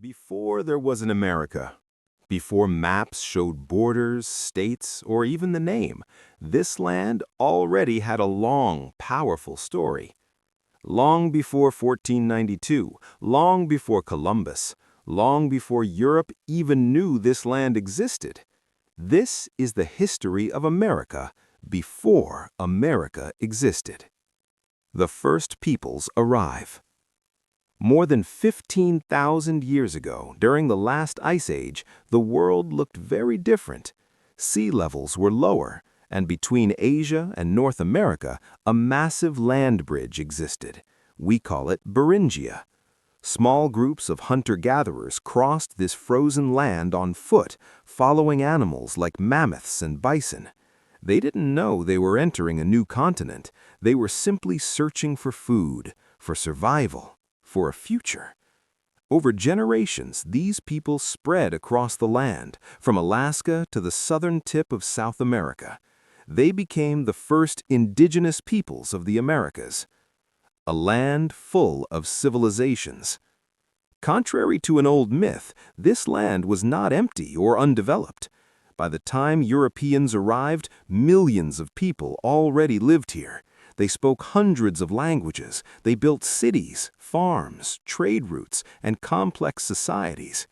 Before there was an America, before maps showed borders, states, or even the name, this land already had a long, powerful story. Long before 1492, long before Columbus, long before Europe even knew this land existed. This is the history of America before America existed. The first peoples arrive. More than 15,000 years ago, during the last ice age, the world looked very different. Sea levels were lower, and between Asia and North America, a massive land bridge existed. We call it Beringia. Small groups of hunter-gatherers crossed this frozen land on foot, following animals like mammoths and bison. They didn't know they were entering a new continent. They were simply searching for food, for survival, for a future. Over generations, these people spread across the land, from Alaska to the southern tip of South America. They became the first indigenous peoples of the Americas. A land full of civilizations. Contrary to an old myth, this land was not empty or undeveloped. By the time Europeans arrived, millions of people already lived here. They spoke hundreds of languages. They built cities, farms, trade routes, and complex societies.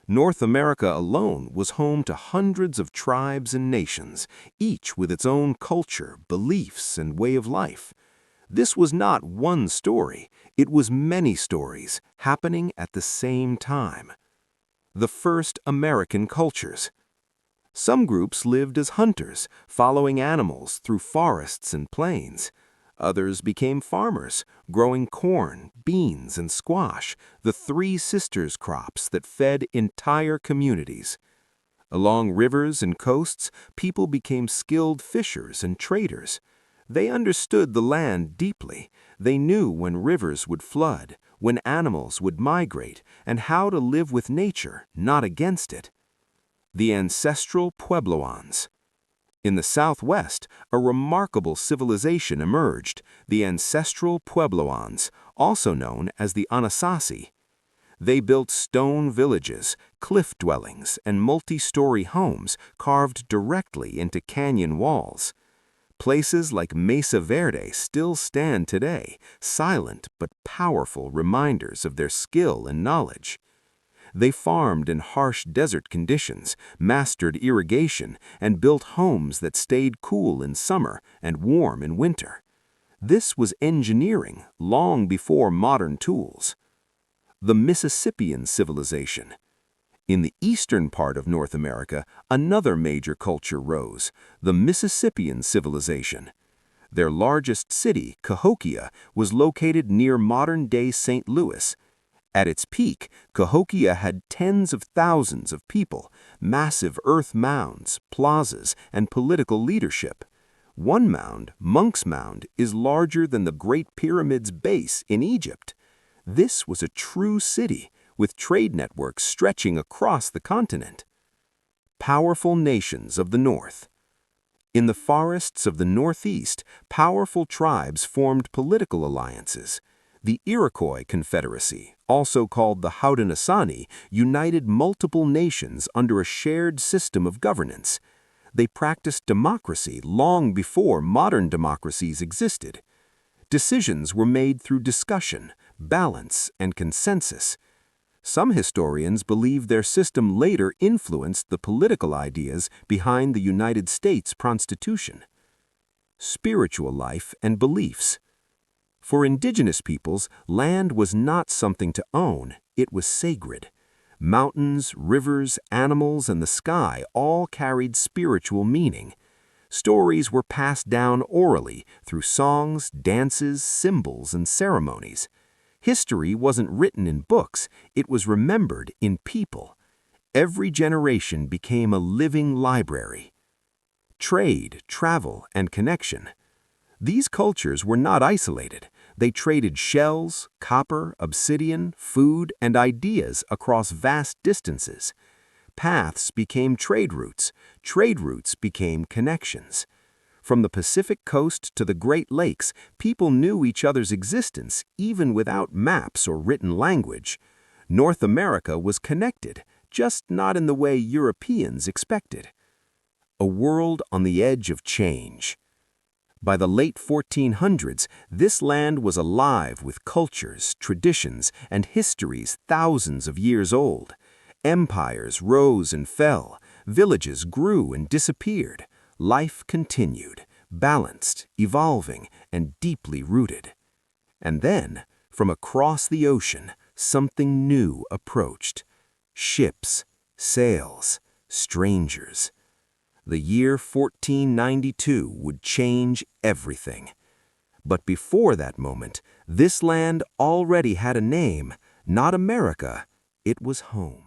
North America alone was home to hundreds of tribes and nations, each with its own culture, beliefs, and way of life. This was not one story. It was many stories happening at the same time. The first American cultures. Some groups lived as hunters, following animals through forests and plains. Others became farmers, growing corn, beans, and squash, the three sisters crops that fed entire communities. Along rivers and coasts, people became skilled fishers and traders. They understood the land deeply. They knew when rivers would flood, when animals would migrate, and how to live with nature, not against it. The Ancestral Puebloans. In the Southwest, a remarkable civilization emerged, the Ancestral Puebloans, also known as the Anasazi. They built stone villages, cliff dwellings, and multi-story homes carved directly into canyon walls. Places like Mesa Verde still stand today, silent but powerful reminders of their skill and knowledge. They farmed in harsh desert conditions, mastered irrigation, and built homes that stayed cool in summer and warm in winter. This was engineering long before modern tools. The Mississippian civilization. In the eastern part of North America, another major culture rose, the Mississippian civilization. Their largest city, Cahokia, was located near modern-day St. Louis. At its peak, Cahokia had tens of thousands of people, massive earth mounds, plazas, and political leadership. One mound, Monk's Mound, is larger than the Great Pyramid's base in Egypt. This was a true city, with trade networks stretching across the continent. Powerful nations of the North. In the forests of the Northeast, powerful tribes formed political alliances. The Iroquois Confederacy, also called the Haudenosaunee, united multiple nations under a shared system of governance. They practiced democracy long before modern democracies existed. Decisions were made through discussion, balance, and consensus. Some historians believe their system later influenced the political ideas behind the United States Constitution. Spiritual life and beliefs. For indigenous peoples, land was not something to own, it was sacred. Mountains, rivers, animals, and the sky all carried spiritual meaning. Stories were passed down orally through songs, dances, symbols, and ceremonies. History wasn't written in books, it was remembered in people. Every generation became a living library. Trade, travel, and connection. These cultures were not isolated. They traded shells, copper, obsidian, food, and ideas across vast distances. Paths became trade routes became connections. From the Pacific coast to the Great Lakes, people knew each other's existence even without maps or written language. North America was connected, just not in the way Europeans expected. A world on the edge of change. By the late 1400s, this land was alive with cultures, traditions, and histories thousands of years old. Empires rose and fell, villages grew and disappeared. Life continued, balanced, evolving, and deeply rooted. And then, from across the ocean, something new approached. Ships, sails, strangers. The year 1492 would change everything. But before that moment, this land already had a name, not America, it was home.